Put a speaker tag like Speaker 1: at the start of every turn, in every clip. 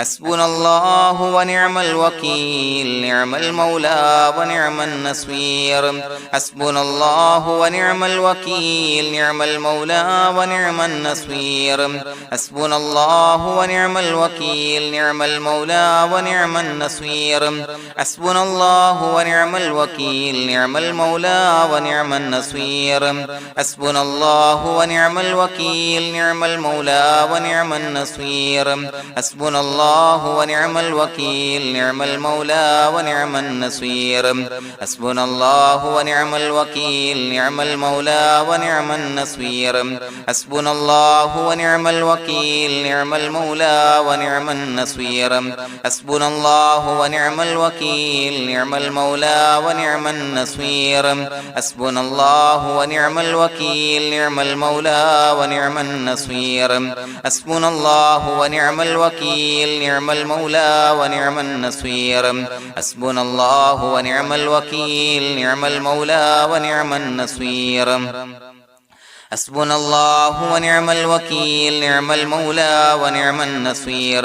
Speaker 1: حسبنا الله ونعم الوكيل نعم المولى ونعم النصير حسبنا الله ونعم الوكيل نعم المولى ونعم النصير حسبنا الله ونعم الوكيل نعم المولى ونعم النصير حسبنا الله ونعم الوكيل نعم المولى ونعم النصير حسبنا الله ونعم الوكيل نعم المولى ونعم النصير حسبنا الله ونعم الوكيل نعم المولى ونعم النصير حسبنا الله ونعم الوكيل نعم المولى ونعم النصير حسبنا الله ونعم الوكيل نعم المولى ونعم النصير حسبنا الله ونعم الوكيل نعم المولى ونعم النصير حسبنا الله ونعم الوكيل نعم المولى ونعم النصير حسبنا الله ونعم الوكيل نعم المولى ونعم النصير حسبنا الله ونعم الوكيل نعم المولى ونعم النصير حسبنا الله ونعم الوكيل نعم المولى ونعم النصير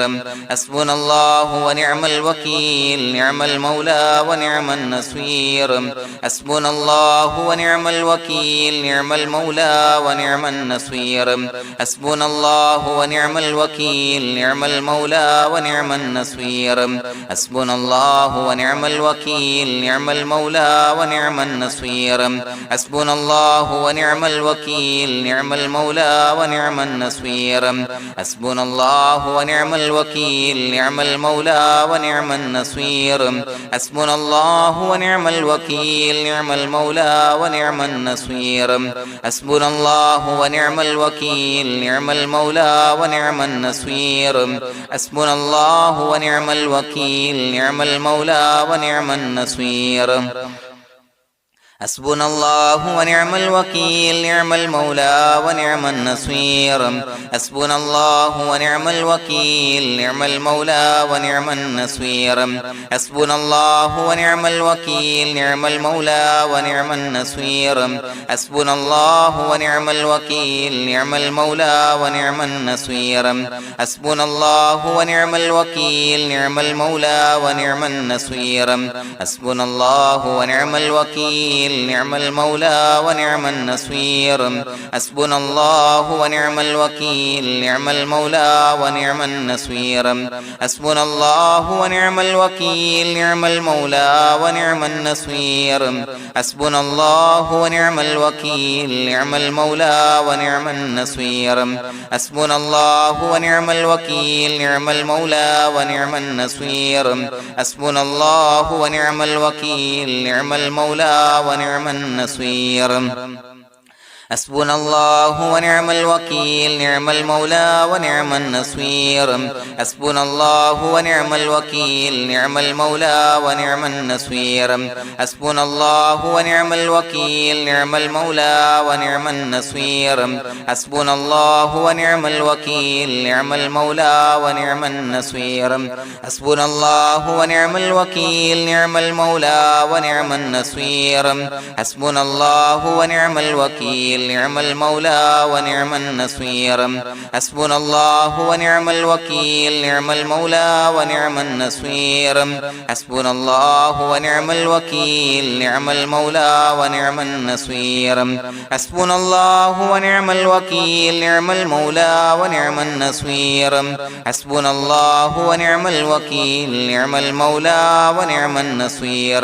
Speaker 1: حسبنا الله ونعم الوكيل نعم المولى ونعم النصير حسبنا الله ونعم الوكيل نعم المولى ونعم النصير حسبنا الله ونعم الوكيل نعم المولى ونعم النصير حسبنا الله ونعم الوكيل نعم المولى ونعم النصير حسبنا الله ونعم الوكيل نعم المولى ونعم النصير حسبنا الله ونعم الوكيل نعم المولى ونعم النصير حسبنا الله ونعم الوكيل نعم المولى ونعم النصير حسبنا الله ونعم الوكيل نعم المولى ونعم النصير حسبنا الله ونعم الوكيل نعم المولى ونعم النصير حسبنا الله ونعم الوكيل نعم المولى ونعم النصير حسبنا الله ونعم الوكيل نعم المولى ونعم النصير حسبنا الله ونعم الوكيل نعم المولى ونعم النصير حسبنا الله ونعم الوكيل نعم المولى ونعم النصير حسبنا الله ونعم الوكيل نعم المولى ونعم النصير حسبنا الله ونعم الوكيل نعم المولى ونعم النصير حسبنا الله ونعم الوكيل نعم المولى ونعم النصير حسبنا الله ونعم الوكيل نعم المولى ونعم النصير حسبنا الله ونعم الوكيل نعم المولى ونعم النصير حسبنا الله ونعم الوكيل نعم المولى ونعم النصير حسبنا الله ونعم الوكيل نعم المولى ونعم النصير حسبنا الله ونعم الوكيل نعم المولى ونعم النصير حسبنا الله ونعم الوكيل نعم المولى ونعم النصير حسبنا الله ونعم الوكيل نعم المولى ونعم النصير حسبنا الله ونعم الوكيل نعم المولى ونعم النصير حسبنا الله ونعم الوكيل نعم المولى ونعم النصير حسبنا الله ونعم الوكيل نعم المولى ونعم النصير حسبنا الله ونعم الوكيل نعم المولى ونعم النصير حسبنا الله ونعم الوكيل نعم المولى ونعم النصير حسبنا الله ونعم الوكيل نعم المولى ونعم النصير حسبنا الله ونعم الوكيل نعم المولى ونعم النصير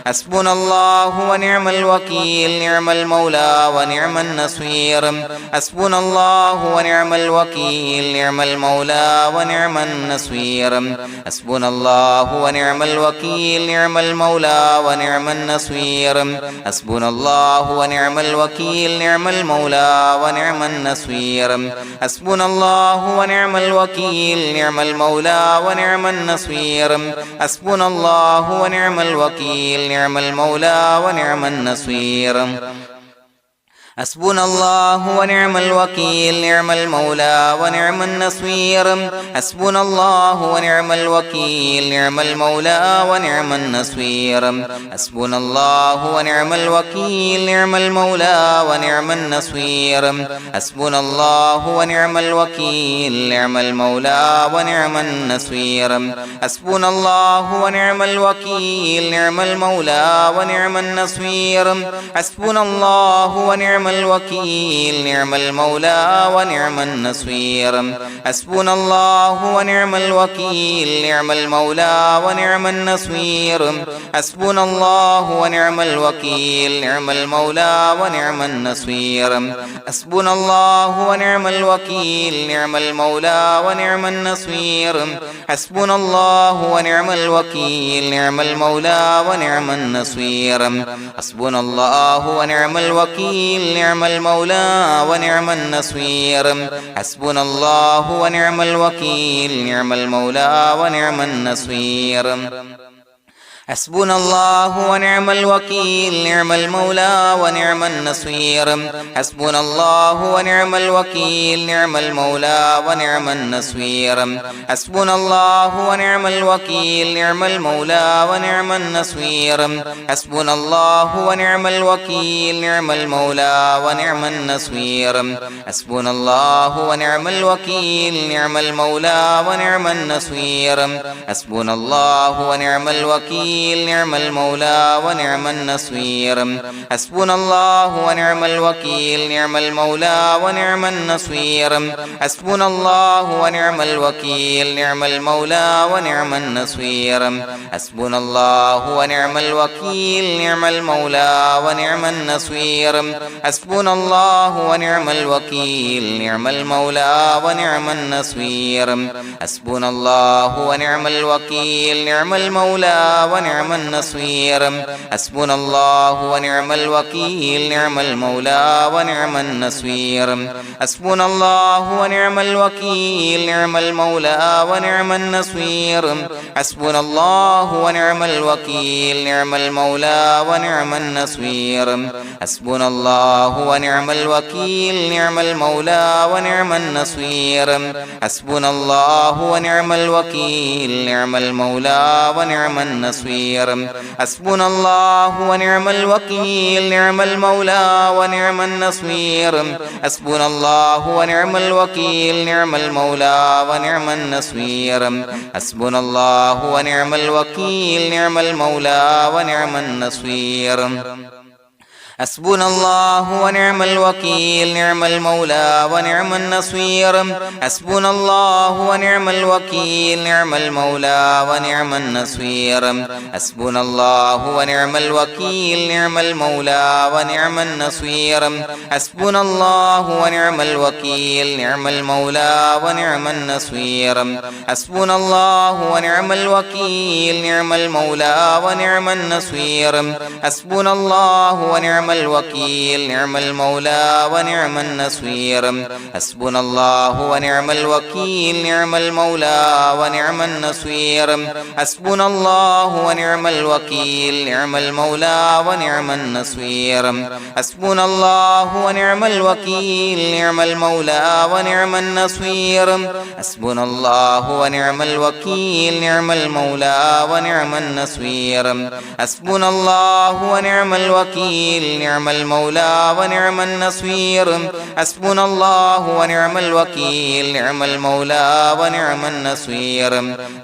Speaker 1: حسبنا الله ونعم الوكيل نعم المولى ونعم النصير حسبنا الله ونعم الوكيل نعم المولى ونعم النصير حسبنا الله ونعم الوكيل نعم المولى ونعم النصير حسبنا الله ونعم الوكيل نعم المولى ونعم النصير حسبنا الله ونعم الوكيل نعم المولى ونعم النصير حسبنا الله ونعم الوكيل نعم المولى ونعم النصير حسبنا الله ونعم الوكيل نعم المولى ونعم النصير حسبنا الله ونعم الوكيل نعم المولى ونعم النصير حسبنا الله ونعم الوكيل نعم المولى ونعم النصير حسبنا الله ونعم الوكيل نعم المولى ونعم النصير حسبنا الله ونعم الوكيل نعم المولى ونعم النصير حسبنا الله ونعم الوكيل نعم المولى ونعم النصير حسبنا الله ونعم الوكيل نعم المولى ونعم النصير حسبنا الله ونعم الوكيل نعم المولى ونعم النصير حسبنا الله ونعم الوكيل نعم المولى ونعم النصير حسبنا الله ونعم الوكيل نعم المولى ونعم النصير حسبنا الله ونعم الوكيل نعم المولى ونعم النصير حسبنا الله ونعم الوكيل نعم المولى ونعم النصير حسبنا الله ونعم الوكيل نعم المولى ونعم النصير حسبنا الله ونعم الوكيل نعم المولى ونعم النصير حسبنا الله ونعم الوكيل نعم المولى ونعم النصير حسبنا الله ونعم الوكيل نعم المولى ونعم النصير حسبنا الله ونعم الوكيل نعم المولى ونعم النصير حسبنا الله ونعم الوكيل نعم المولى ونعم النصير حسبنا الله ونعم الوكيل نعم المولى ونعم النصير حسبنا الله ونعم الوكيل نعم المولى ونعم النصير حسبنا الله ونعم الوكيل نعم المولى ونعم النصير حسبنا الله ونعم الوكيل نعم المولى ونعم النصير حسبنا الله ونعم الوكيل نعم المولى ونعم النصير حسبنا الله ونعم الوكيل نعم المولى ونعم النصير حسبنا الله ونعم الوكيل نعم المولى ونعم النصير حسبنا الله ونعم الوكيل نعم المولى ونعم النصير حسبنا الله ونعم الوكيل نعم المولى ونعم النصير حسبنا الله ونعم الوكيل نعم المولى ونعم النصير حسبنا الله ونعم الوكيل نعم المولى ونعم النصير حسبنا الله ونعم الوكيل نعم المولى ونعم النصير حسبنا الله ونعم الوكيل نعم المولى ونعم النصير حسبنا الله ونعم الوكيل نعم المولى ونعم النصير حسبنا الله ونعم الوكيل نعم المولى ونعم النصير حسبنا الله ونعم الوكيل نعم المولى ونعم النصير حسبنا الله ونعم الوكيل نعم المولى ونعم النصير حسبنا الله ونعم الوكيل نعم المولى ونعم النصير حسبنا الله ونعم الوكيل نعم المولى ونعم النصير حسبنا الله ونعم الوكيل نعم المولى ونعم النصير حسبنا الله ونعم الوكيل نعم المولى ونعم النصير حسبنا الله ونعم الوكيل نعم المولى ونعم النصير حسبنا الله ونعم الوكيل نعم المولى ونعم النصير حسبنا الله ونعم الوكيل نعم المولى ونعم النصير حسبنا الله ونعم الوكيل نعم المولى ونعم النصير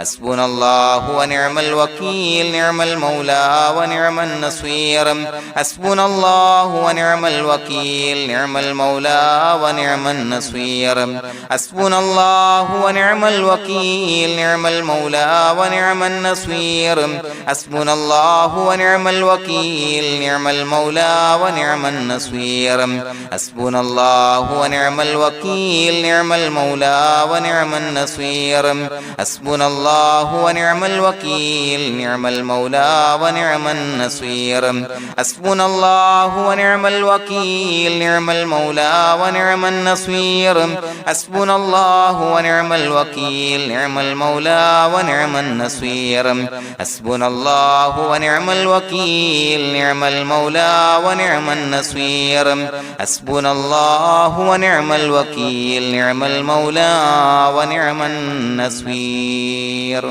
Speaker 1: حسبنا الله ونعم الوكيل نعم المولى ونعم النصير حسبنا الله ونعم الوكيل نعم المولى ونعم النصير حسبنا الله ونعم الوكيل نعم المولى ونعم النصير حسبنا الله ونعم الوكيل نعم المولى ونعم النصير حسبنا الله ونعم الوكيل نعم المولى ونعم النصير حسبنا الله ونعم الوكيل نعم المولى ونعم النصير حسبنا الله ونعم الوكيل نعم المولى ونعم النصير حسبنا الله ونعم الوكيل نعم المولى ونعم النصير حسبنا الله ونعم الوكيل نعم المولى ونعم النصير حسبنا الله ونعم الوكيل نعم المولى ونعم النصير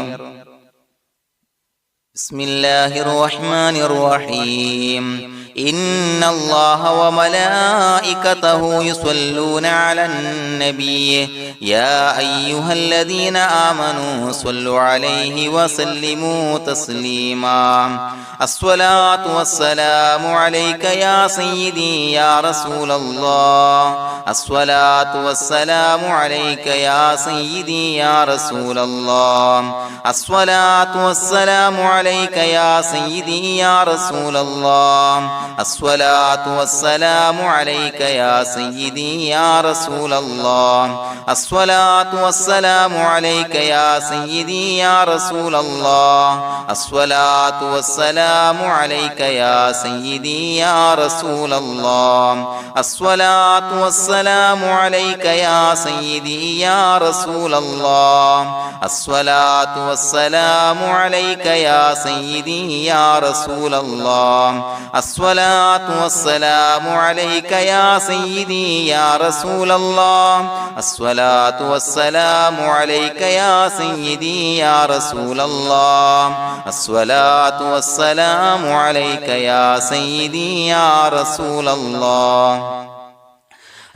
Speaker 1: بسم الله الرحمن الرحيم إن الله وملائكته يصلون على النبي يا أيها الذين آمنوا صلوا عليه وسلموا تسليما الصلاة والسلام عليك يا سيدي يا رسول الله الصلاة والسلام عليك يا سيدي يا رسول الله الصلاة والسلام عليك يا سيدي يا رسول الله الصلاة والسلام عليك يا سيدي يا رسول الله الصلاة والسلام عليك يا سيدي يا رسول الله الصلاة والسلام عليك يا سيدي يا رسول الله الصلاة والسلام عليك يا سيدي يا رسول الله الصلاة والسلام عليك يا سيدي يا رسول الله الصلاة والسلام عليك يا سيدي يا رسول الله الصلاة والسلام عليك يا سيدي يا رسول الله الصلاة والسلام عليك يا سيدي يا رسول الله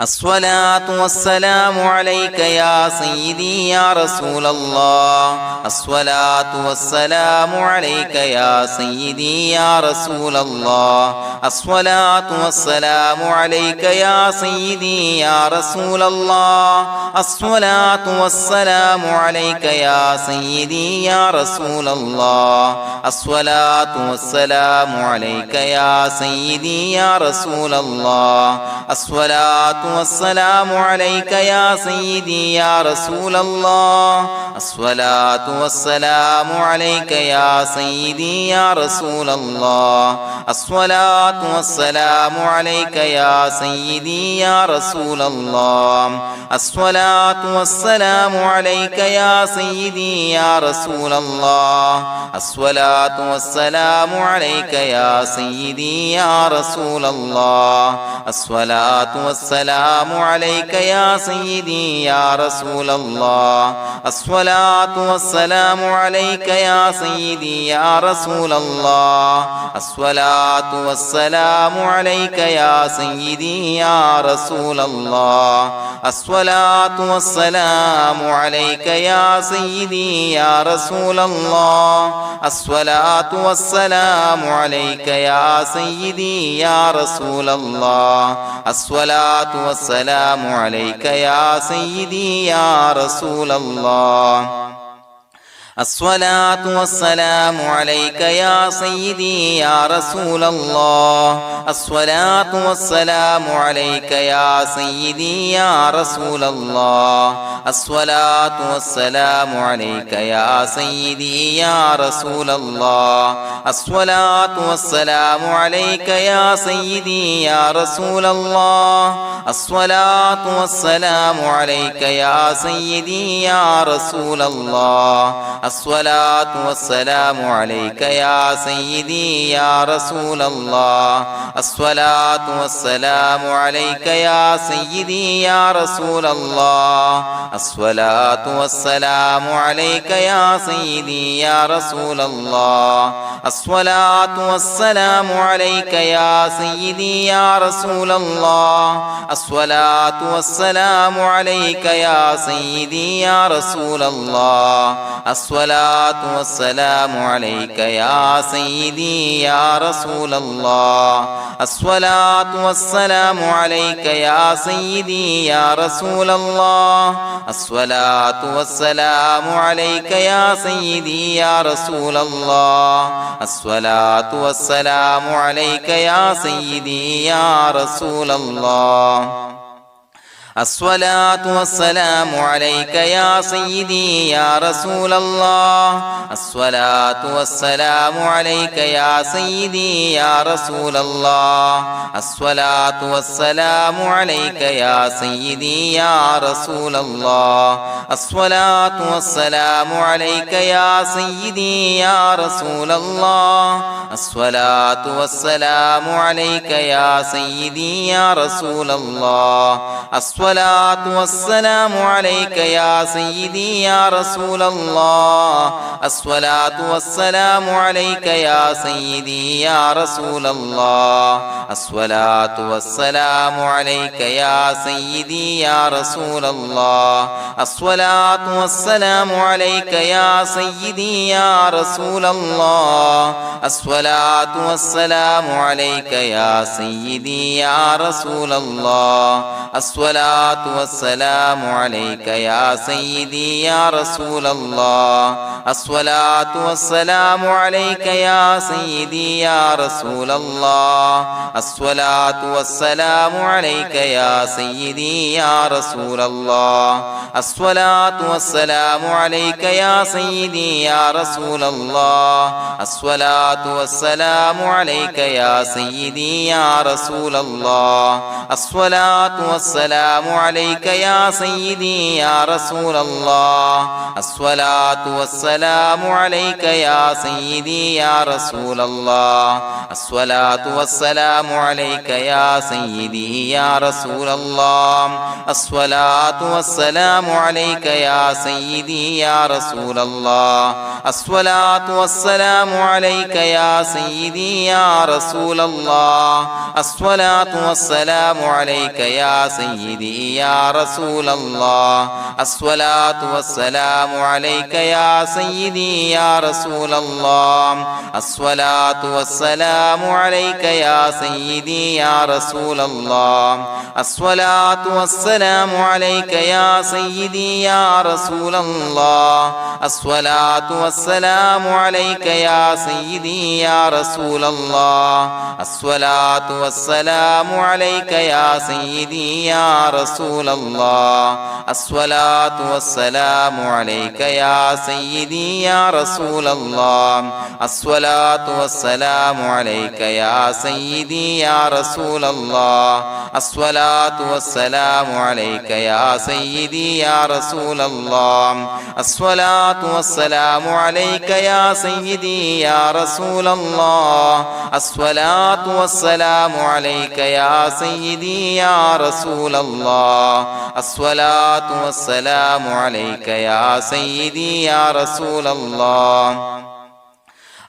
Speaker 1: الصلاة والسلام عليك يا سيدي يا رسول الله الصلاة والسلام عليك يا سيدي يا رسول الله الصلاة والسلام عليك يا سيدي يا رسول الله الصلاة والسلام عليك يا سيدي يا رسول الله الصلاة والسلام عليك يا سيدي يا رسول الله الصلاة والسلام عليك يا سيدي يا رسول الله الصلاة والسلام عليك يا سيدي يا رسول الله الصلاة والسلام عليك يا سيدي يا رسول الله الصلاة والسلام عليك يا سيدي يا رسول الله الصلاة والسلام عليك يا سيدي يا رسول الله الصلاة والسلام عليك يا سيدي يا رسول الله الصلاة والسلام عليك يا سيدي يا رسول الله الصلاة والسلام عليك يا سيدي يا رسول الله الصلاة والسلام عليك يا سيدي يا رسول الله الصلاة والسلام عليك يا سيدي يا رسول الله الصلاة والسلام عليك يا سيدي يا رسول الله الصلاة والسلام عليك يا سيدي يا رسول الله الصلاة والسلام عليك يا سيدي يا رسول الله الصلاة والسلام عليك يا سيدي يا رسول الله الصلاة والسلام عليك يا سيدي يا رسول الله الصلاة والسلام عليك يا سيدي يا رسول الله الصلاة والسلام عليك يا سيدي يا رسول الله الصلاة والسلام عليك يا سيدي يا رسول الله الصلاة والسلام عليك يا سيدي يا رسول الله الصلاة والسلام عليك يا سيدي يا رسول الله الصلاة والسلام عليك يا سيدي يا رسول الله الصلاة والسلام عليك يا سيدي يا رسول الله الصلاة والسلام عليك يا سيدي يا رسول الله الصلاة والسلام عليك يا سيدي يا رسول الله الصلاة والسلام عليك يا سيدي يا رسول الله الصلاة والسلام عليك يا سيدي يا رسول الله الصلاة والسلام عليك يا سيدي يا رسول الله الصلاة والسلام عليك يا سيدي يا رسول الله الصلاة والسلام عليك يا سيدي يا رسول الله الصلاة والسلام عليك يا سيدي يا رسول الله الصلاة والسلام عليك يا سيدي يا رسول الله الصلاة والسلام عليك يا سيدي يا رسول الله الصلاة والسلام عليك يا سيدي يا رسول الله الصلاة والسلام عليك يا سيدي يا رسول الله الصلاة والسلام عليك يا سيدي يا رسول الله الصلاة والسلام عليك يا سيدي يا رسول الله الصلاة والسلام عليك يا سيدي يا رسول الله الصلاة والسلام عليك يا سيدي يا رسول الله الصلاة والسلام عليك يا سيدي يا رسول الله الصلاة والسلام عليك يا سيدي يا رسول الله الصلاة والسلام عليك يا سيدي يا رسول الله الصلاة والسلام عليك يا سيدي يا رسول الله الصلاة والسلام عليك يا سيدي يا رسول الله الصلاة والسلام عليك يا سيدي يا رسول الله الصلاة والسلام عليك يا سيدي يا رسول الله الصلاة والسلام عليك يا سيدي يا رسول الله الصلاة والسلام عليك يا سيدي يا رسول الله الصلاة والسلام عليك يا سيدي يا رسول الله الصلاة والسلام عليك يا سيدي يا رسول الله الصلاة والسلام عليك يا سيدي يا رسول الله الصلاة والسلام عليك يا سيدي يا رسول الله الصلاة والسلام عليك يا سيدي يا رسول الله الصلاة والسلام عليك يا سيدي يا رسول الله الصلاة والسلام عليك يا سيدي يا رسول الله الصلاة والسلام عليك يا سيدي يا رسول الله الصلاة والسلام عليك يا سيدي يا رسول الله الصلاة والسلام عليك يا سيدي يا رسول الله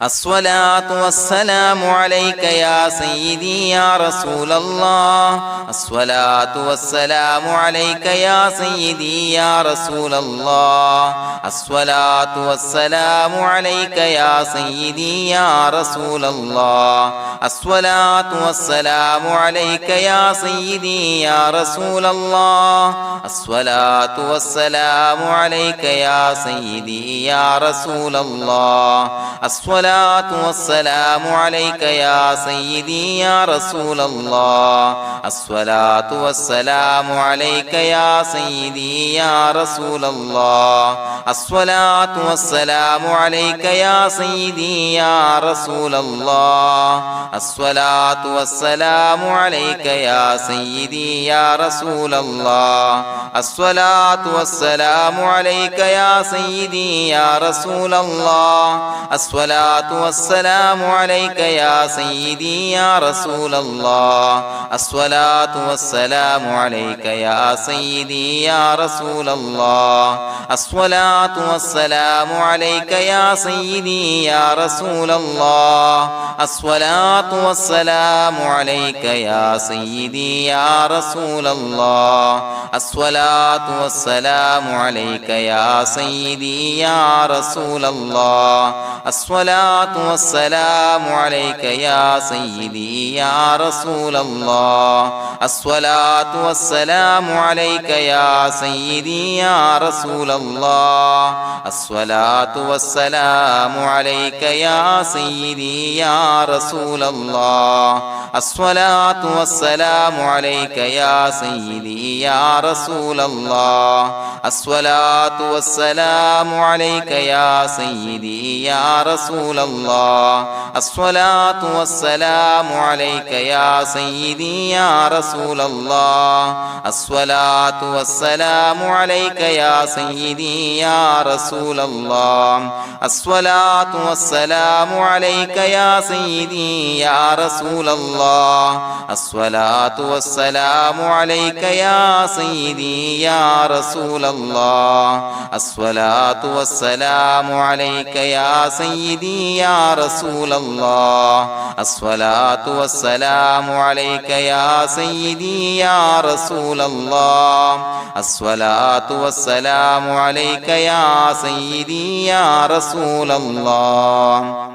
Speaker 1: الصلاة والسلام عليك يا سيدي يا رسول الله الصلاة والسلام عليك يا سيدي يا رسول الله الصلاة والسلام عليك يا سيدي يا رسول الله الصلاة والسلام عليك يا سيدي يا رسول الله الصلاة والسلام عليك يا سيدي يا رسول الله الصلاة والسلام عليك يا سيدي يا رسول الله الصلاة والسلام عليك يا سيدي يا رسول الله الصلاة والسلام عليك يا سيدي يا رسول الله الصلاة والسلام عليك يا سيدي يا رسول الله الصلاة والسلام عليك يا سيدي يا رسول الله الصلاة والسلام عليك يا سيدي يا رسول الله الصلاة والسلام عليك يا سيدي يا رسول الله الصلاة والسلام عليك يا سيدي يا رسول الله الصلاة والسلام عليك يا سيدي يا رسول الله الصلاة والسلام عليك يا سيدي يا رسول الله الصلاة الصلاة والسلام عليك يا سيدي يا رسول الله الصلاة والسلام عليك يا سيدي يا رسول الله الصلاة والسلام عليك يا سيدي يا رسول الله الصلاة والسلام عليك يا سيدي يا رسول الله الصلاة والسلام عليك يا سيدي يا رسول الله الصلاة والسلام عليك يا سيدي يا رسول الله الصلاة والسلام عليك يا سيدي يا رسول الله الصلاة والسلام عليك يا سيدي يا رسول الله الصلاة والسلام عليك يا سيدي يا رسول الله الصلاة والسلام عليك يا سيدي يا رسول الله الصلاة والسلام عليك يا سيدي يا رسول الله الصلاة والسلام عليك يا سيدي يا رسول الله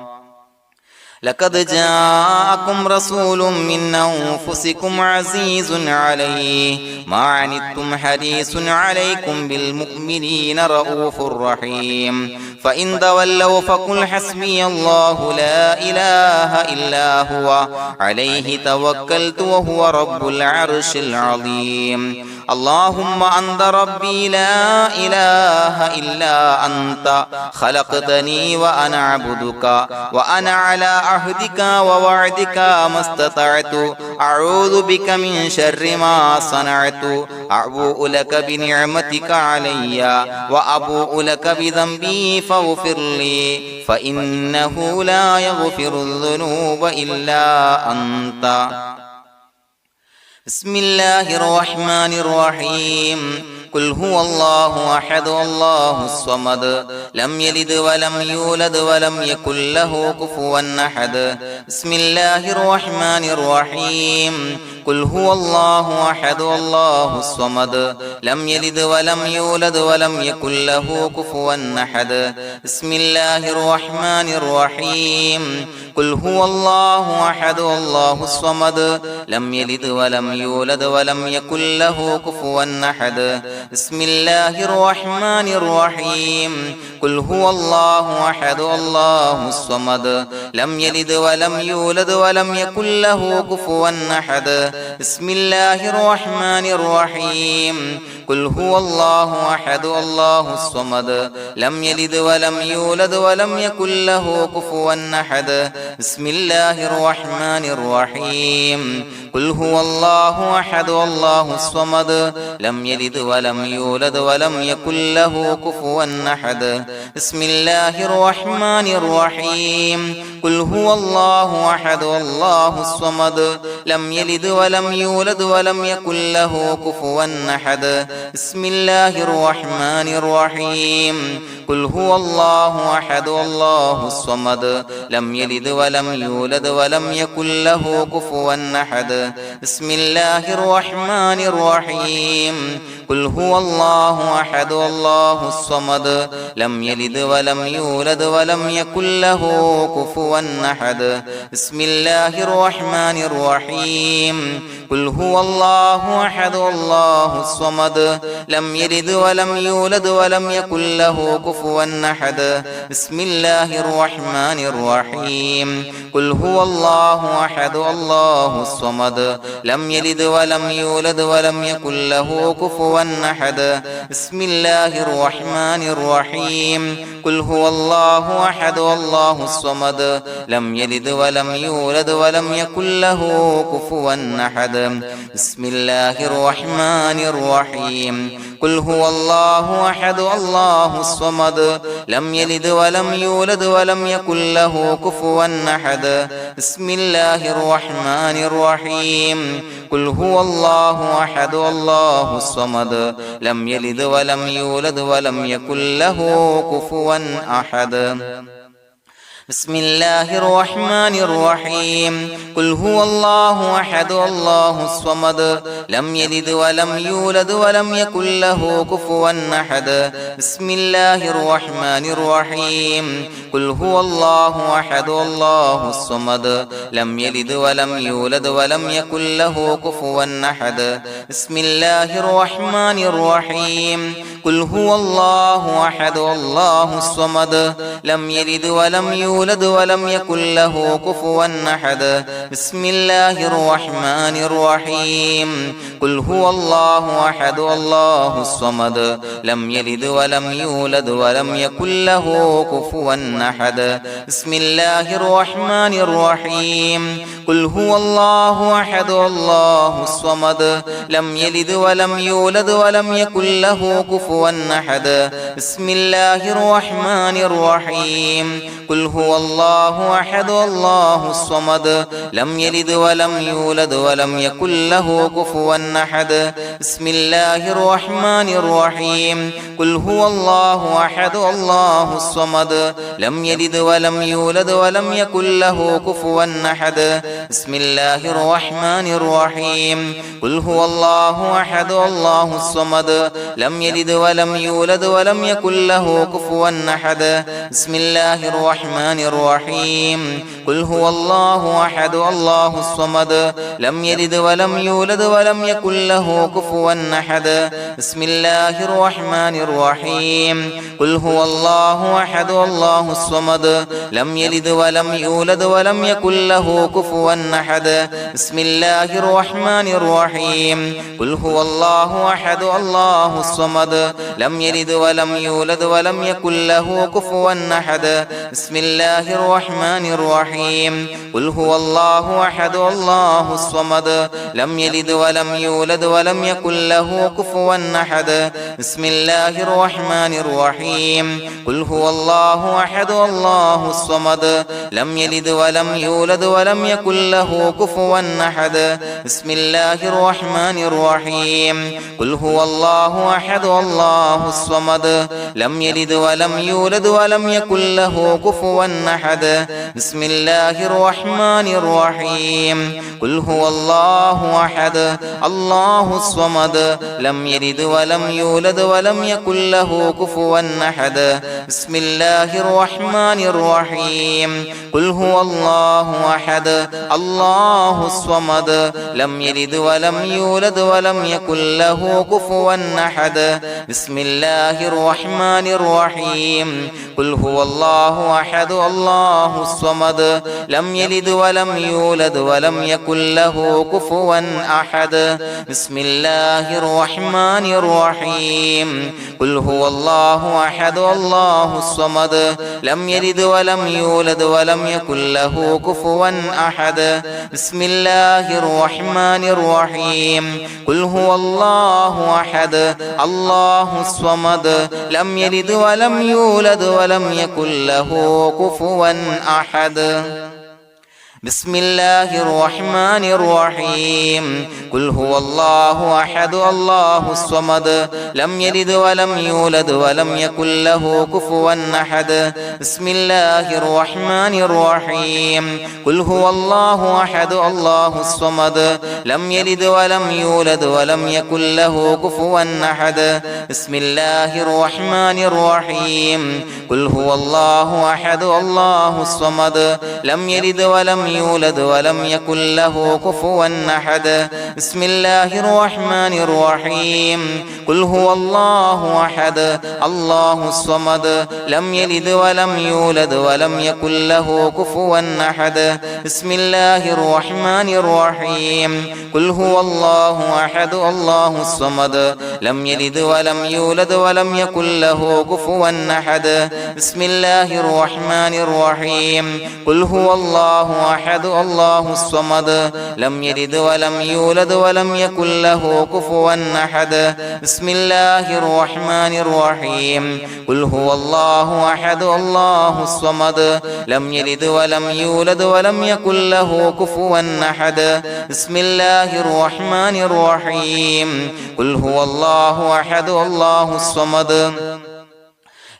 Speaker 1: لقد جاءكم رسول من أنفسكم عزيز عليه ما عنتم حريص عليكم بالمؤمنين رؤوف رحيم فإن تولوا فقل حسبي الله لا إله إلا هو عليه توكلت وهو رب العرش العظيم اللهم أنت ربي لا إله إلا أنت خلقتني وأنا عبدك وأنا على عهدك ووعدك ما استطعت أعوذ بك من شر ما صنعت أبوء لك بنعمتك علي وأبوء لك بذنبي فاغفر لي فإنه لا يغفر الذنوب إلا أنت بسم الله الرحمن الرحيم قل هو الله أحد الله الصمد لم يلد ولم يولد ولم يكن له كفوا أحد بسم الله الرحمن الرحيم قل هو الله أحد الله الصمد لم يلد ولم يولد ولم يكن له كفوا أحد بسم الله الرحمن الرحيم قل هو الله أحد الله الصمد لم يلد ولم يولد ولم يكن له كفوا أحد بسم الله الرحمن الرحيم قل هو الله أحد الله الصمد لم يلد ولم يولد ولم يكن له كفوا أحد بسم الله الرحمن الرحيم قل هو الله أحد الله الصمد لم يلد ولم يولد ولم يكن له كفوا أحد بسم الله الرحمن الرحيم قل هو الله أحد الله الصمد لم يلد ولم يولد ولم يكن له كفوا أحد بسم الله الرحمن الرحيم قل هو الله أحد الله الصمد لم يلد ولم يولد ولم يكن له كفوا أحد بسم الله الرحمن الرحيم قل هو الله أحد الله الصمد لم يلد ولم يولد ولم يكن له كفوا أحد بسم الله الرحمن الرحيم قل هو الله أحد الله الصمد لم يلد ولم يولد ولم يكن له كفوا أحد بسم الله الرحمن الرحيم قل هو الله أحد الله الصمد لم يلد ولم يولد ولم يكن له كفوا أحد بسم الله الرحمن الرحيم قل هو الله أحد الله الصمد لم يلد ولم يولد ولم يكن له كفوا أحد بسم الله الرحمن الرحيم قل هو الله أحد الله الصمد لم يلد ولم يولد ولم يكن له كفوا أحد بسم الله الرحمن الرحيم قل هو الله أحد الله الصمد لم يلد ولم يولد ولم يكن له كفوا أحد بسم الله الرحمن الرحيم قل هو الله أحد الله الصمد لم يلد ولم يولد ولم يكن له كفوا أحد بسم الله الرحمن الرحيم قل هو الله أحد الله الصمد لم يلد ولم يولد ولم يكن له كفوا أحد بسم الله الرحمن الرحيم قل هو الله أحد الله الصمد لم يلد ولم يولد ولم يكن له كفوا أحد بسم الله الرحمن الرحيم قل هو الله أحد الله الصمد لم يلد ولم يولد ولم يكن له كفوا أحد بسم الله الرحمن الرحيم قل هو الله أحد الله الصمد لم يلد ولم يولد ولم يكن له كفوا أحد بسم الله الرحمن الرحيم قل هو الله أحد الله الصمد لم يلد ولم يولد ولم يكن له كفوا أحد بسم الله الرحمن الرحيم قل هو الله أحد الله الصمد لم يلد ولم يولد ولم يكن له كفوا أحد بسم الله الرحمن الرحيم قل هو الله أحد الله الصمد لم يلد ولم يولد ولم يكن له كفوا أحد بسم الله الرحمن الرحيم قل هو الله أحد الله الصمد لم يلد ولم يولد ولم يكن له كفوا أحد بسم الله الرحمن الرحيم قل هو الله أحد الله الصمد لم يلد ولم يولد ولم يكن له كفوا أحد بسم الله الرحمن الرحيم قل هو الله أحد الله الصمد لم يلد ولم يولد ولم يكن له كفوا أحد بسم الله الرحمن الرحيم قل هو الله أحد الله الصمد لم يلد ولم يولد ولم يكن له كفوا أحد بسم الله الرحمن الرحيم قل هو الله أحد الله الصمد لم يلد ولم يولد ولم يكن له كفوا أحد بسم الله الرحمن الرحيم قل هو الله أحد الله الصمد لم يلد ولم يولد ولم يكن له كفوا أحد بسم الله الرحمن الرحيم قل هو الله أحد الله الصمد لم يلد ولم يولد ولم يكن له كفوا أحد بسم الله الرحمن الرحيم قل هو الله أحد الله الصمد لم يلد ولم يولد ولم يكن له كفوا أحد بسم الله الرحمن الرحيم قل هو الله أحد الله الصمد لم يلد ولم يولد ولم يكن له كفوا أحد بسم الله الرحمن الرحيم قل هو الله أحد الله الصمد لم يلد ولم يولد ولم يكن له كفوا أحد بسم الله الرحمن الرحيم قل هو الله أحد الله الصمد لم يلد ولم يولد ولم يكن له كفوا أحد بسم الله الرحمن الرحيم قل هو الله أحد الله الصمد لم يلد ولم يولد ولم يكن له كفوا أحد بسم الله الرحمن الرحيم قل هو الله أحد الله الصمد لم يلد ولم يولد ولم يكن له كفوا أحد بسم الله الرحمن الرحيم قل هو الله أحد الله الصمد لم يلد ولم يولد ولم يكن له كفوا أحد بسم الله الرحمن الرحيم قل هو الله أحد الله الصمد لم يلد ولم يولد ولم يكن له كفوا أحد بسم الله الرحمن الرحيم قل هو الله أحد الله الصمد لم يلد ولم يولد ولم يكن له كفوا أحد بسم الله الرحمن الرحيم قل هو الله أحد الله الصمد لم يلد ولم يولد ولم يكن له كفوا أحد بسم الله الرحمن الرحيم قل هو الله أحد الله الصمد لم يلد ولم يولد ولم يكن له كفوا أحد بسم الله الرحمن الرحيم قل هو الله أحد الله الصمد لم يلد ولم يولد ولم يكن له كفوا أحد بسم الله الرحمن الرحيم قل هو الله أحد الله الصمد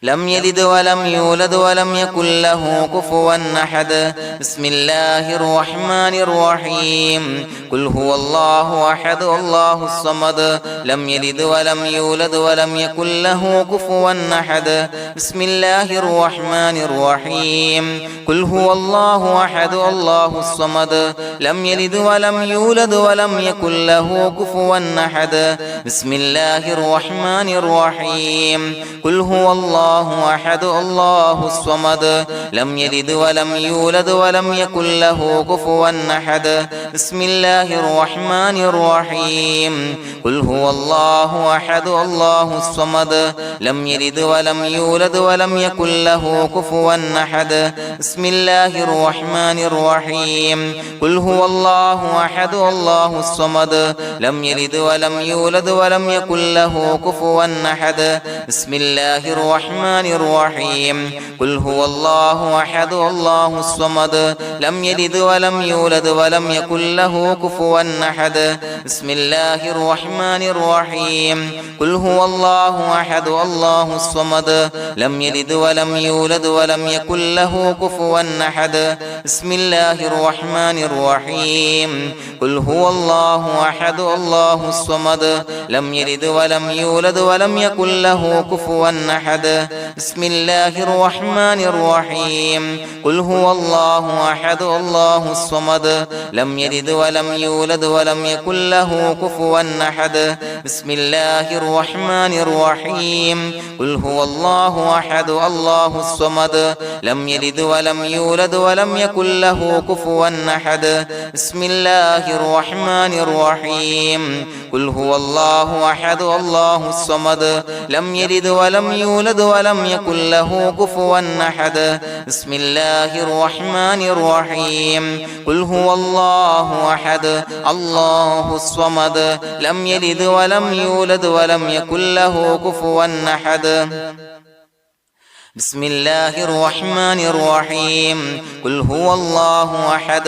Speaker 1: لم يلد ولم يولد ولم يكن له كفوا أحد بسم الله الرحمن الرحيم قل هو الله أحد الله الصمد لم يلد ولم يولد ولم يكن له كفوا أحد بسم الله الرحمن الرحيم قل هو الله أحد الله الصمد لم يلد ولم يولد ولم يكن له كفوا أحد بسم الله الرحمن الرحيم قل هو الله أحد الله الصمد لم يلد ولم يولد ولم يكن له كفوا أحد بسم الله الرحمن الرحيم قل هو الله أحد الله الصمد لم يلد ولم يولد ولم يكن له كفوا أحد بسم الله الرحمن الرحيم قل هو الله أحد الله الصمد لم يلد ولم يولد ولم يكن له كفوا أحد بسم الله الرحمن الرحيم قل هو الله أحد الله الصمد لم يلد ولم يولد ولم يكن له كفوا أحد بسم الله الرحمن الرحيم قل هو الله أحد الله الصمد لم يلد ولم يولد ولم يكن له كفوا أحد بسم الله الرحمن الرحيم قل هو الله أحد الله الصمد لم يلد ولم يولد ولم يكن له كفوا أحد بسم الله الرحمن الرحيم قل هو الله أحد الله الصمد لم يلد ولم يولد ولم يكن له كفوا أحد بسم الله الرحمن الرحيم قل هو الله أحد الله الصمد لم يلد ولم يولد ولم يكن له كفوا أحد بسم الله الرحمن الرحيم قل هو الله أحد الله الصمد لم يلد ولم يولد ولم يكن له كفوا أحد بسم الله الرحمن الرحيم قل هو الله أحد الله الصمد لم يلد ولم يولد ولم يكن له كفوا أحد بسم الله الرحمن الرحيم قل هو الله أحد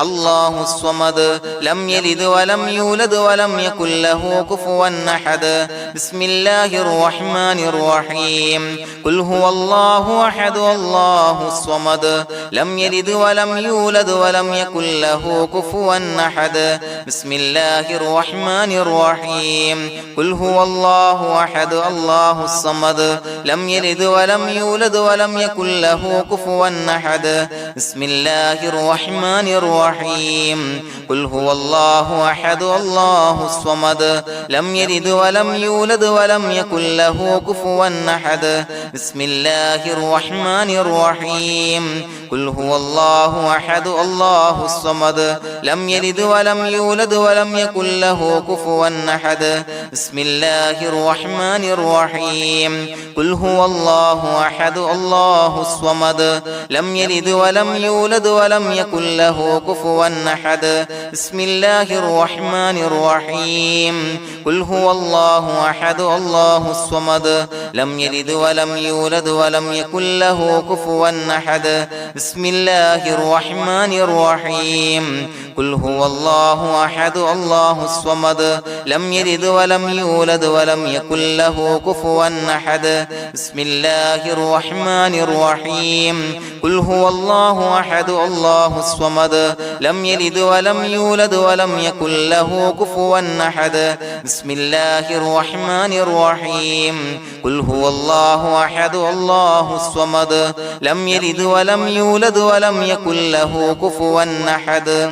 Speaker 1: الله الصمد لم يلد ولم يولد ولم يكن له كفوا أحد بسم الله الرحمن الرحيم قل هو الله أحد الله الصمد لم يلد ولم يولد ولم يكن له كفوا أحد بسم الله الرحمن الرحيم قل هو الله أحد الله الصمد لم يلد ولم يولد ولم يكن له كفوا أحد بسم الله الرحمن الرحيم قل هو الله أحد الله الصمد لم يلد ولم يولد ولم يكن له كفوا أحد بسم الله الرحمن الرحيم قل هو الله أحد الله الصمد لم يلد ولم يولد ولم يكن له كفوا أحد بسم الله الرحمن الرحيم قل هو الله أحد الله الصمد لم يلد ولم يولد ولم يكن له كفوا أحد بسم الله الرحمن الرحيم قل هو الله أحد الله الصمد لم يلد ولم يولد ولم يكن له كفوا أحد بسم الله الرحمن الرحيم قل هو الله أحد الله الصمد لم يلد ولم يولد ولم يكن له كفوا أحد بسم الله الرحمن الرحيم قل هو الله أحد الله الصمد لم يلد ولم يولد ولم يكن له كفوا أحد بسم الله الرحمن الرحيم قل هو الله أحد الله الصمد لم يلد ولم يولد ولم يكن له كفوا أحد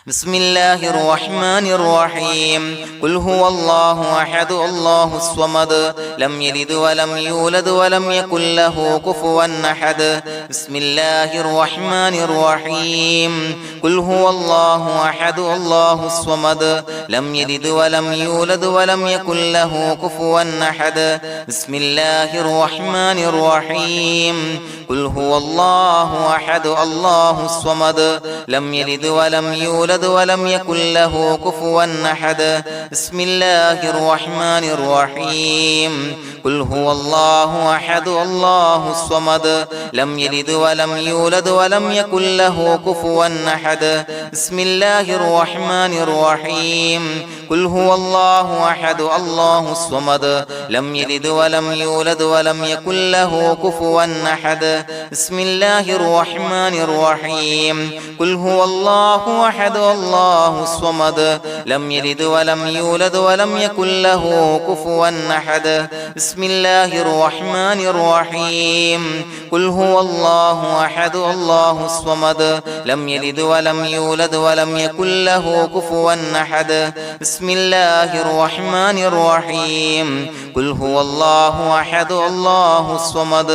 Speaker 1: بسم الله الرحمن الرحيم قل هو الله أحد الله الصمد لم يلد ولم يولد ولم يكن له كفوا أحد بسم الله الرحمن الرحيم قل هو الله أحد الله الصمد لم يلد ولم يولد ولم يكن له كفوا أحد بسم الله الرحمن الرحيم قل هو الله أحد الله الصمد لم يلد ولم يولد يولد ولم يكن له كفوا أحد بسم الله الرحمن الرحيم قل هو الله أحد الله الصمد لم يلد ولم يولد ولم يكن له كفوا أحد بسم الله الرحمن الرحيم قل هو الله أحد الله الصمد لم يلد ولم يولد ولم يكن له كفوا أحد بسم الله الرحمن الرحيم قل هو الله أحد الله الصمد لم يلد ولم يولد ولم يكن له كفوا أحد بسم الله الرحمن الرحيم قل هو الله أحد الله الصمد لم يلد ولم يولد ولم يكن له كفوا أحد بسم الله الرحمن الرحيم قل هو الله أحد الله الصمد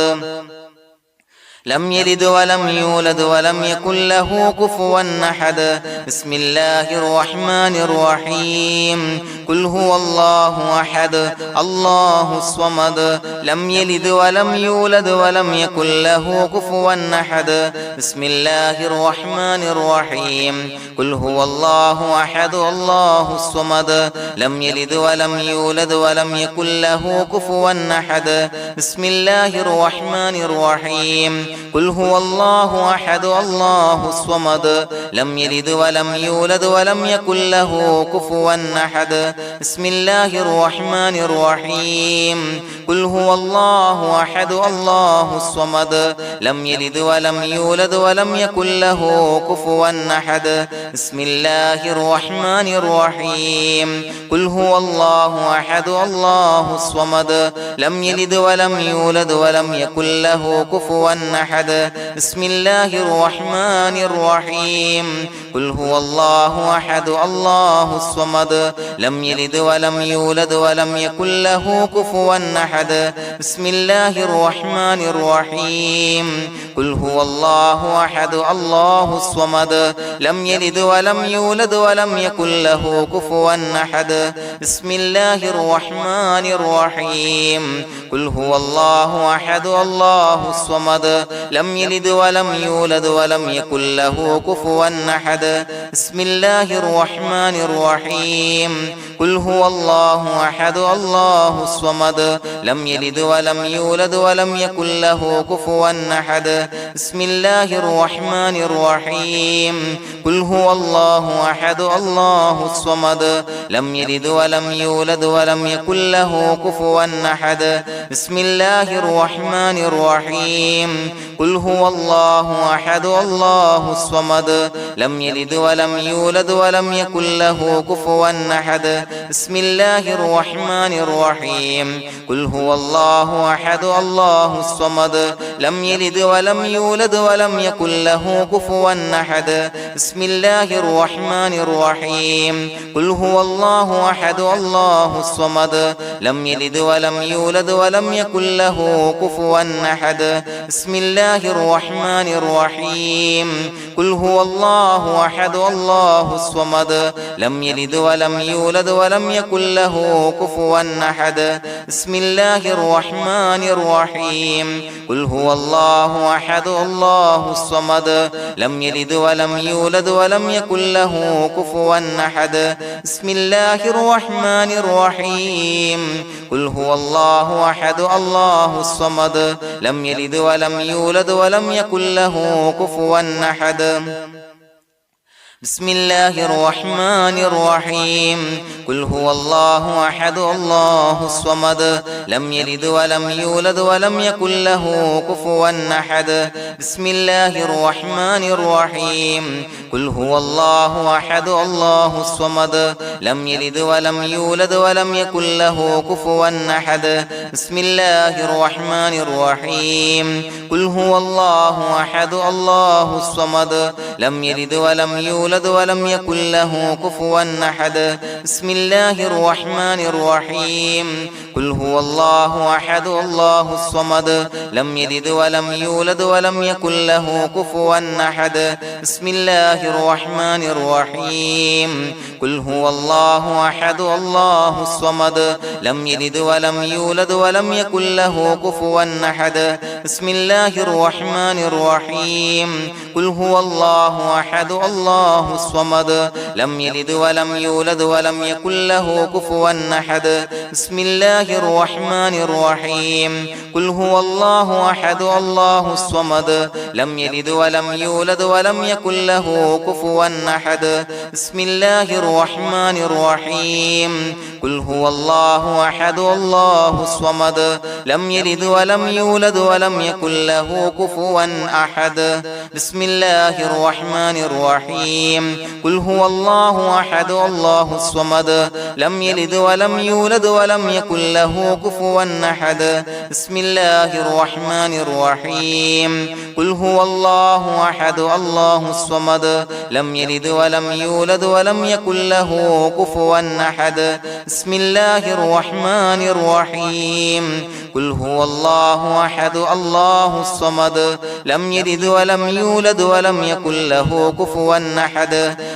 Speaker 1: لم يلد ولم يولد ولم يكن له كفوا أحد بسم الله الرحمن الرحيم قل هو الله أحد الله الصمد لم يلد ولم يولد ولم يكن له كفوا أحد بسم الله الرحمن الرحيم قل هو الله أحد الله الصمد لم يلد ولم يولد ولم يكن له كفوا أحد بسم الله الرحمن الرحيم قل هو الله أحد الله الصمد لم يلد ولم يولد ولم يكن له كفوا أحد بسم الله الرحمن الرحيم قل هو الله أحد الله الصمد لم يلد ولم يولد ولم يكن له كفوا أحد بسم الله الرحمن الرحيم قل هو الله أحد الله الصمد لم يلد ولم يولد ولم يكن له كفوا أحد بسم الله الرحمن الرحيم قل هو الله أحد الله الصمد لم يلد ولم يولد ولم يكن له كفوا أحد بسم الله الرحمن الرحيم قل هو الله أحد الله الصمد لم يلد ولم يولد ولم يكن له كفوا أحد بسم الله الرحمن الرحيم قل هو الله أحد الله الصمد لم يلد ولم يولد ولم يكن له كفوا أحد بسم الله الرحمن الرحيم قل هو الله أحد الله الصمد لم يلد ولم يولد ولم يكن له كفوا أحد بسم الله الرحمن الرحيم قل هو الله أحد الله الصمد لم يلد ولم يولد ولم يكن له كفوا أحد بسم الله الرحمن الرحيم قل هو الله أحد الله الصمد لم يلد ولم يولد ولم يكن له كفوا أحد بسم الله الرحمن الرحيم قل هو الله أحد الله الصمد لم يلد ولم يولد ولم يكن له كفوا أحد بسم الله الرحمن الرحيم قل هو الله أحد الله الصمد لم يلد ولم يولد ولم يكن له كفوا أحد بسم الله الرحمن الرحيم قل هو الله أحد الله الصمد لم يلد ولم يولد ولم يكن له كفوا أحد بسم الله الرحمن الرحيم قل هو الله أحد الله الصمد لم يلد ولم يولد ولم يكن له كفوا أحد بسم الله الرحمن الرحيم قل هو الله أحد الله الصمد لم يلد ولم يولد ولم يكن له كفوا أحد بسم الله الرحمن الرحيم قل هو الله أحد الله الصمد لم يلد ولم يولد ولم يكن له كفوا أحد بسم الله الرحمن الرحيم قل هو الله أحد الله الصمد لم يلد ولم يولد ولم يكن له كفوا أحد بسم الله الرحمن الرحيم قل هو الله أحد الله الصمد لم يلد ولم يولد ولم يكن له كفوا أحد بسم الله الرحمن الرحيم قل هو الله أحد الله الصمد لم يلد ولم يولد ولم يكن له كفوا أحد بسم الله الرحمن الرحيم قل هو الله أحد الله الصمد لم يلد ولم يولد ولم يكن له كفوا أحد بسم الله الرحمن الرحيم قل هو الله الله أحد الله الصمد لم يلد ولم يولد ولم يكن له كفوا أحد بسم الله الرحمن الرحيم قل هو الله أحد الله الصمد لم يلد ولم يولد ولم يكن له كفوا أحد بسم الله الرحمن الرحيم قل هو الله أحد الله الصمد لم يلد ولم يولد ولم يكن له كفوا أحد بسم الله الرحمن الرحيم قل هو الله أحد الله الصمد لم يلد ولم يولد ولم يكن له كفوا أحد بسم الله الرحمن الرحيم قل هو الله أحد الله الصمد لم يلد ولم يولد ولم يكن له كفوا أحد بسم الله الرحمن الرحيم قل هو الله أحد الله الصمد لم يلد ولم يولد ولم يكن له كفوا أحد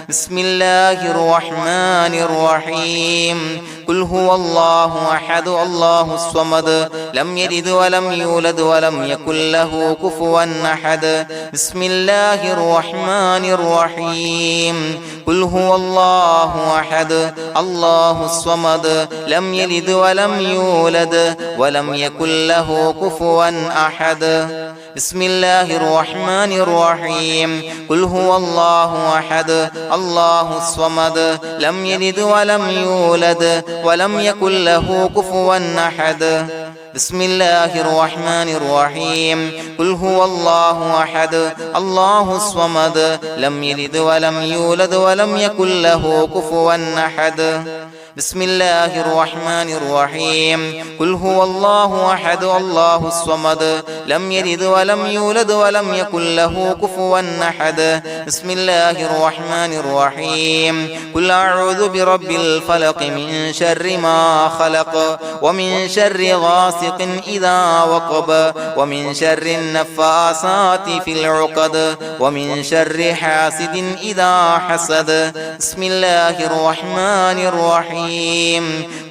Speaker 1: بسم الله الرحمن الرحيم قل هو الله أحد الله الصمد لم يلد ولم يولد ولم يكن له كفوا أحد بسم الله الرحمن الرحيم قل هو الله أحد الله الصمد لم يلد ولم يولد ولم يكن له كفوا أحد بسم الله الرحمن الرحيم قل هو الله أحد الله الصمد لم يلد ولم يولد ولم يكن له كفوا أحد بسم الله الرحمن الرحيم قل هو الله أحد الله الصمد لم يلد ولم يولد ولم يكن له كفوا أحد بسم الله الرحمن الرحيم قل هو الله أحد الله الصمد لم يلد ولم يولد ولم يكن له كفوا أحد بسم الله الرحمن الرحيم قل أعوذ برب الفلق من شر ما خلق ومن شر غاسق إذا وقب ومن شر النفاثات في العقد ومن شر حاسد إذا حسد بسم الله الرحمن الرحيم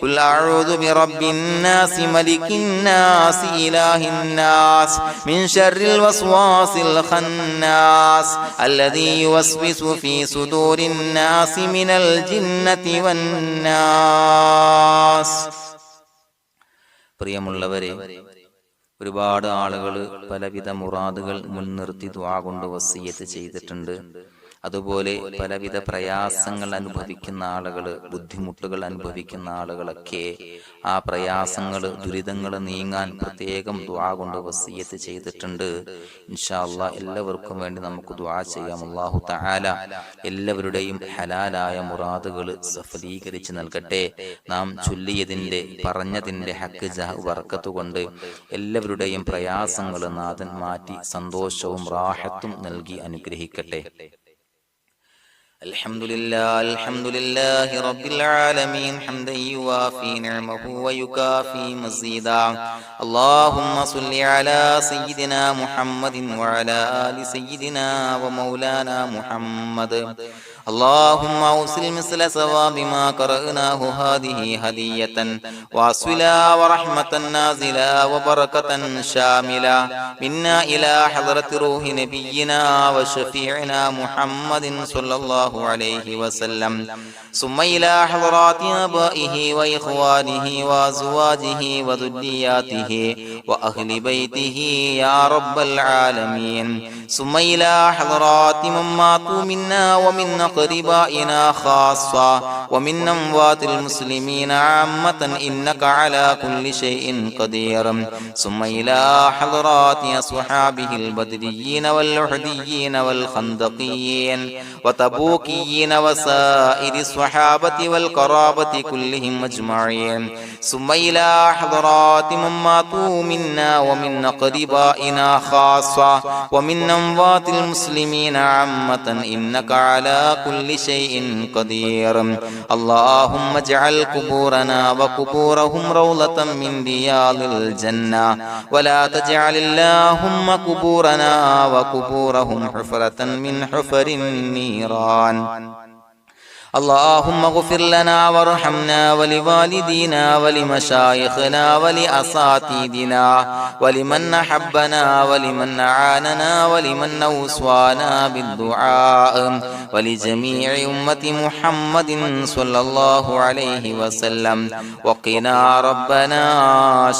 Speaker 1: قل أعوذ برب الناس ملك الناس إله الناس من شر الوسواس الخناس الذي يوسوس في صدور الناس من الجنة والناس. പ്രിയമുള്ളവരെ, ഒരുപാട് ആളുകൾ പലവിധ മുറാദുകൾ മുൻനിർത്തി ദുആ കൊണ്ട് വസിയ്യത്ത് ചെയ്തിട്ടുണ്ട്. അതുപോലെ പലവിധ പ്രയാസങ്ങൾ അനുഭവിക്കുന്ന ആളുകൾ, ബുദ്ധിമുട്ടുകൾ അനുഭവിക്കുന്ന ആളുകളൊക്കെ ആ പ്രയാസങ്ങൾ, ദുരിതങ്ങൾ നീങ്ങാൻ പ്രത്യേകം ദുആ കൊണ്ട് വസിയ്യത്ത് ചെയ്തിട്ടുണ്ട്. ഇൻഷാ അല്ലാഹ് എല്ലാവർക്കും വേണ്ടി നമുക്ക് ദുആ ചെയ്യാം. അല്ലാഹു തആല എല്ലാവരുടെയും ഹലാലായ മുറാദുകൾ സഫലീകരിച്ച് നൽകട്ടെ. നാം ചൊല്ലിയതിന്റെ, പറഞ്ഞതിന്റെ ഹക്ക് ജാഹ് ബർക്കത്ത് കൊണ്ട് എല്ലാവരുടെയും പ്രയാസങ്ങൾ നാഥൻ മാറ്റി സന്തോഷവും റാഹത്തും നൽകി അനുഗ്രഹിക്കട്ടെ. الحمد لله رب العالمين حمدا يوافي نعمه ويكافي مزيدا. اللهم صل على سيدنا محمد وعلى آل سيدنا ومولانا محمد. اللهم أوصل مثل ثواب ما قرأناه هذه هدية واصلا ورحمة نازلا وبركة شاملة منا إلى حضرة روح نبينا وشفيعنا محمد صلى الله عليه وسلم، ثم إلى حضرات آبائه وإخوانه وأزواجه وذرياته وأهل بيته يا رب العالمين، ثم إلى حضرات من ماتوا منا ومن أقربائنا خاصة ومن أموات المسلمين عامة إنك على كل شيء قدير، ثم إلى حضرات أصحابه البدريين والأحديين والخندقيين وتبوكيين وسائر الصحابة والقرابة كلهم أجمعين، ثم إلى حضرات من ماتوا منا ومن أقربائنا خاصة ومن أموات المسلمين عامة إنك على كل شيء قدير. اللهم اجعل قبورنا وقبورهم روضة من رياض الجنة، ولا تجعل اللهم قبورنا وقبورهم حفرة من حفر النيران. اللهم اغفر لنا وارحمنا ولوالدينا ولمشايخنا ولأساتذتنا ولمن أحبنا ولمن أعاننا ولمن أوصانا بالدعاء ولجميع أمة محمد صلى الله عليه وسلم وقنا ربنا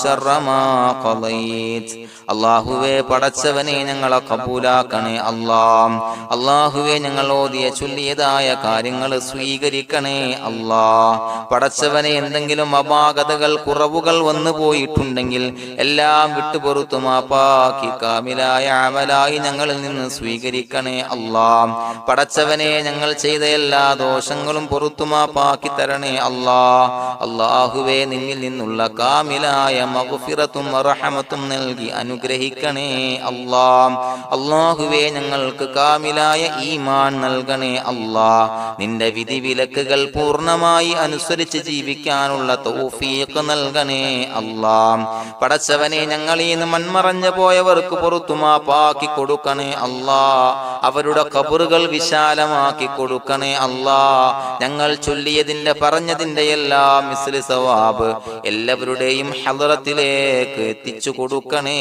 Speaker 1: شر ما قضيت. അള്ളാഹുവേ പടച്ചവനെ ഞങ്ങളെ കബൂലാക്കണേ അല്ലാഹ്. അള്ളാഹുവേ ഞങ്ങൾ ഓതിയ ചൊല്ലിയതായ കാര്യങ്ങൾ സ്വീകരിക്കണേ അല്ലാഹ്. പടച്ചവനെ എന്തെങ്കിലും അപാകതകൾ കുറവുകൾ വന്നു പോയിട്ടുണ്ടെങ്കിൽ എല്ലാം വിട്ടുപൊറുത്തു മാപ്പാക്കി കാമിലായ അമലായി ഞങ്ങളിൽ നിന്ന് സ്വീകരിക്കണേ അല്ലാഹ്. പടച്ചവനെ ഞങ്ങൾ ചെയ്ത എല്ലാ ദോഷങ്ങളും പൊറുത്തു മാപ്പാക്കി തരണേ അല്ലാഹ്. അള്ളാഹുവേ നിന്നിൽ നിന്നുള്ള കാമിലായ മഗ്ഫിറത്തും റഹമത്തും നൽകി അനുഗ്രഹിക്കണേ അല്ലാഹ്. അല്ലാഹുവേ ഞങ്ങൾക്ക് കാമിലായ ഈമാൻ നൽകണേ അല്ലാഹ്. നിന്റെ വിധി വിലക്കുകൾ പൂർണ്ണമായി അനുസരിച്ച് ജീവിക്കാനുള്ള തൗഫീഖ് നൽകണേ അല്ലാഹ്. പടച്ചവനെ ഞങ്ങളിൽ നിന്ന് മൺമറഞ്ഞു പോയവർക്ക് പുറത്തു മാപ്പാക്കി കൊടുക്കണേ അല്ലാഹ്. അവരുടെ ഖബറുകൾ വിശാലമാക്കി കൊടുക്കണേ അല്ലാഹ്. ഞങ്ങൾ ചൊല്ലിയതിന്റെ പറഞ്ഞതിന്റെ എല്ലാം മിസ്ലി സവാബ് എല്ലാവരുടെയും ഹളറത്തിലേക്ക് എത്തിച്ചു കൊടുക്കണേ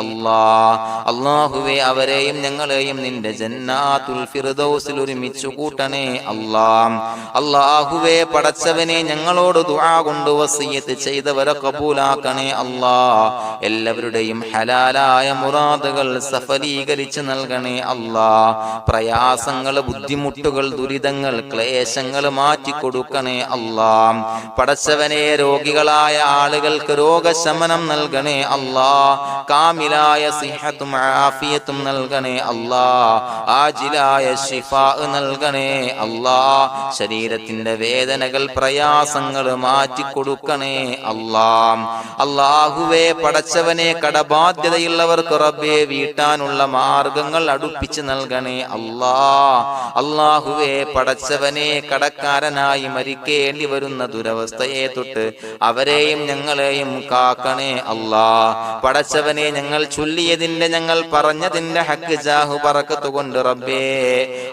Speaker 1: അല്ലാഹ്. അല്ലാഹുവേ അവരെയും ഞങ്ങളെയും നിന്റെ ജന്നാത്തുൽ ഫിർദൗസിൽ ഒരുമിച്ചു കൂട്ടണേ അല്ലാഹ്. അല്ലാഹുവേ പടച്ചവനെ ഞങ്ങളോട് ദുആ കൊണ്ട് വസിയത്ത് ചെയ്തവരെ കബൂലാക്കണേ അല്ലാഹ്. എല്ലാവരുടെയും ഹലാലായ മുറാദുകൾ സഫലീകരിച്ച് നൽകണേ അല്ലാഹ്. പ്രയാസങ്ങൾ, ബുദ്ധിമുട്ടുകൾ, ദുരിതങ്ങൾ, ക്ലേശങ്ങൾ മാറ്റിക്കൊടുക്കണേ അല്ലാഹ്. പടച്ചവനെ രോഗികളായ ആളുകൾക്ക് രോഗശമനം നൽകണേ അല്ലാഹ്. കാമിലായ സിഹത്തും ആഫിയത്തും നൽകണേ അല്ലാഹ്. ആജിലായ ശിഫാ നൽകണേ അല്ലാഹ്. ശരീരത്തിന്റെ വേദനകൾ, പ്രയാസങ്ങൾ മാറ്റിക്കൊടുക്കണേ അല്ലാഹ്. അല്ലാഹുവേ പടച്ചവനെ കടബാധ്യതയുള്ളവർക്ക് റബ്ബേ വീട്ടാനുള്ള മാർഗങ്ങൾ അടുപ്പിച്ച് നൽകണേ അല്ലാഹ്. അല്ലാഹുവേ പടച്ചവനെ കടക്കാരനായി മരിക്കേണ്ടി വരുന്ന ദുരവസ്ഥയെ തൊട്ട് അവരെയും ഞങ്ങളെയും കാക്കണേ അല്ലാഹ്. പടച്ചവനെ ഞങ്ങൾ ചൊല്ലിയതിന്റെ, ഞങ്ങൾ പറഞ്ഞതിന്റെ ഹക്ക് ജാഹു ബറക്കത്ത് കൊണ്ട് റബ്ബേ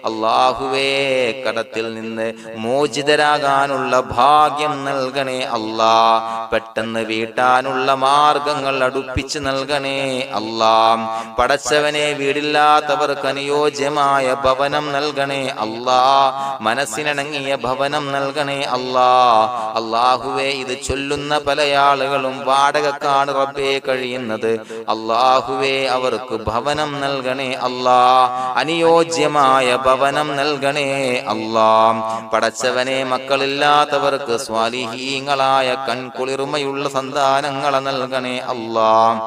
Speaker 1: അല്ലാഹുവേ കടത്തിൽ നിന്ന് മോചിതരാകാനുള്ള ഭാഗ്യം നൽകണേ അല്ലാഹ്. പെട്ടെന്ന് വീട്ടാനുള്ള മാർഗങ്ങൾ അടുപ്പിച്ച് നൽകണേ അല്ലാഹ്. പടച്ചവനെ വീടില്ലാത്തവർക്ക് അനുയോജ്യമായ ഭവനം നൽകണേ അല്ലാഹ്. മനസ്സിനിണങ്ങിയ ഭവനം നൽകണേ അല്ലാഹ്. അല്ലാഹുവേ ഇത് ചൊല്ലുന്ന പല ആളുകളും വാടകക്കാണ് റബ്ബേ കഴിയുന്നത്. അല്ലാഹുവേ അവർക്ക് ഭവനം നൽകണേ അല്ലാഹ്. അനുയോജ്യമായ ഭവനം നൽകണേ അല്ലാഹ്. പടച്ചവനെ മക്കളില്ലാത്തവർക്ക് സ്വാലിഹീങ്ങളായ കൺകുളിർമയുള്ള സന്താനങ്ങളെ നൽകണേ അല്ലാഹ്.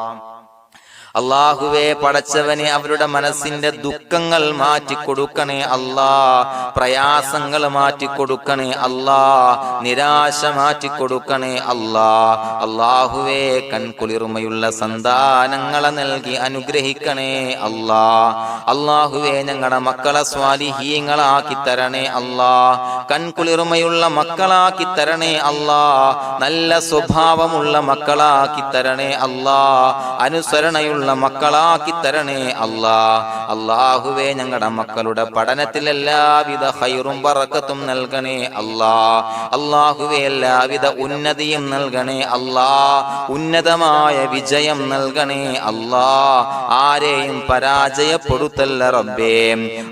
Speaker 1: അല്ലാഹുവേ പടച്ചവനെ അവരുടെ മനസ്സിന്റെ ദുഃഖങ്ങൾ മാറ്റിക്കൊടുക്കണേ അല്ലാഹ്. പ്രയാസങ്ങൾ മാറ്റിക്കൊടുക്കണേ അല്ലാഹ്. നിരാശ മാറ്റിക്കൊടുക്കണേ അല്ലാഹ്. അല്ലാഹുവേ കൺകുളിർമയുള്ള സന്താനങ്ങളെ നൽകി അനുഗ്രഹിക്കണേ അല്ലാഹ്. അല്ലാഹുവേ ഞങ്ങളുടെ മക്കളെ സ്വാലിഹീങ്ങളാക്കി തരണേ അല്ലാഹ്. കൺകുളിർമയുള്ള മക്കളാക്കി തരണേ അല്ലാഹ്. നല്ല സ്വഭാവമുള്ള മക്കളാക്കി തരണേ അല്ലാഹ്. അനുസരണയുള്ള മക്കളാക്കി തരണേ അല്ലാഹ്. അല്ലാഹുവേ ഞങ്ങളുടെ മക്കളുടെ പഠനത്തിൽ എല്ലാവിധ ഖൈറും ബറക്കത്തും നൽകണേ അല്ലാഹ്. അല്ലാഹുവേ എല്ലാവിധ ഉന്നതിയും നൽകണേ അല്ലാഹ്. ഉന്നതമായ വിജയം നൽകണേ അല്ലാഹ്. ആരെയും പരാജയപ്പെടുത്തല്ല റബ്ബേ.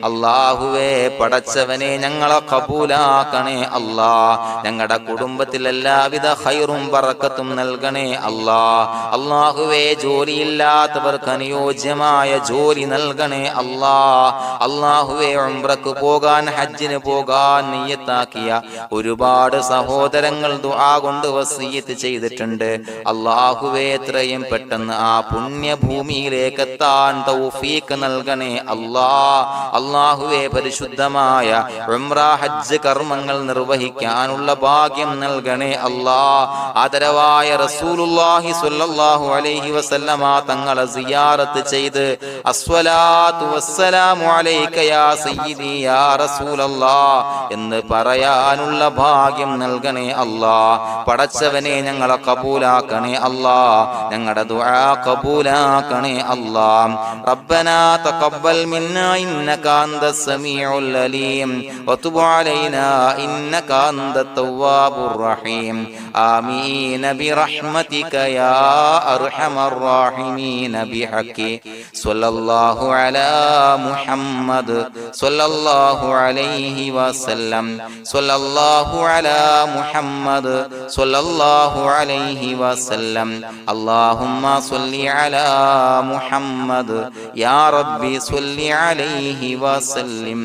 Speaker 1: അല്ലാഹുവേ പടച്ചവനെ ഞങ്ങളെ കബൂലാക്കണേ അല്ലാഹ്. ഞങ്ങളുടെ കുടുംബത്തിൽ എല്ലാവിധ ഖൈറും ബറക്കത്തും നൽകണേ അല്ലാഹ്. അല്ലാഹുവേ ജോലിയില്ലാത്ത അനുയോജ്യമായ ജോലി നൽകണേ അല്ലാഹ്. അല്ലാഹുവേ ഉംറക്ക് പോകാൻ, ഹജ്ജിന് പോകാൻ നിയ്യത്താക്കിയ ഒരുപാട് സഹോദരങ്ങൾ ദുആ കൊണ്ട് വസിയത്ത് ചെയ്തിട്ടുണ്ട്. അല്ലാഹുവേ എത്രയും പെട്ടെന്ന് ആ പുണ്യഭൂമിയിലേക്ക് എത്താൻ തൗഫീഖ് നൽകണേ അല്ലാഹ്. അല്ലാഹുവേ പരിശുദ്ധമായ ഉംറ ഹജ്ജ് കർമ്മങ്ങൾ നിർവഹിക്കാനുള്ള ഭാഗ്യം നൽകണേ അല്ലാഹ്. ആദരവായ റസൂലുള്ളാഹി സ്വല്ലല്ലാഹു അലൈഹി വസല്ലമ തങ്ങളെ സിയാറത്ത് ചെയ്ത് അസ്സലാത്തു വസ്സലാമു അലൈക യാ സയ്യിദി യാ റസൂലല്ലാഹ് എന്ന് പറയാനുള്ള ഭാഗ്യം നൽകണേ അല്ലാഹ്. പടച്ചവനെ ഞങ്ങളെ കബൂലാക്കണേ അല്ലാഹ്, ഞങ്ങളുടെ ദുആ കബൂലാക്കണേ അല്ലാഹ്. റബ്ബനാ തഖബ്ബൽ മിന്നാ ഇന്നക അന്തസ് സമീഉൽ അലീം വതുബ് അലൈനാ ഇന്നക അന്തത് തവ്വാബുർ റഹീം. ആമീൻ ബിറഹ്മതിക യാ അർഹമർ റഹീമീൻ ബിഹഖി സ്വല്ലല്ലാഹു അലാ മുഹമ്മദ് സ്വല്ലല്ലാഹു അലൈഹി വസല്ലം സ്വല്ലല്ലാഹു അലാ മുഹമ്മദ് സ്വല്ലല്ലാഹു അലൈഹി വസല്ലം. അല്ലാഹുമ്മ സ്വല്ലി അലാ മുഹമ്മദ് യാ റബ്ബി സ്വല്ലി അലൈഹി വസല്ലം.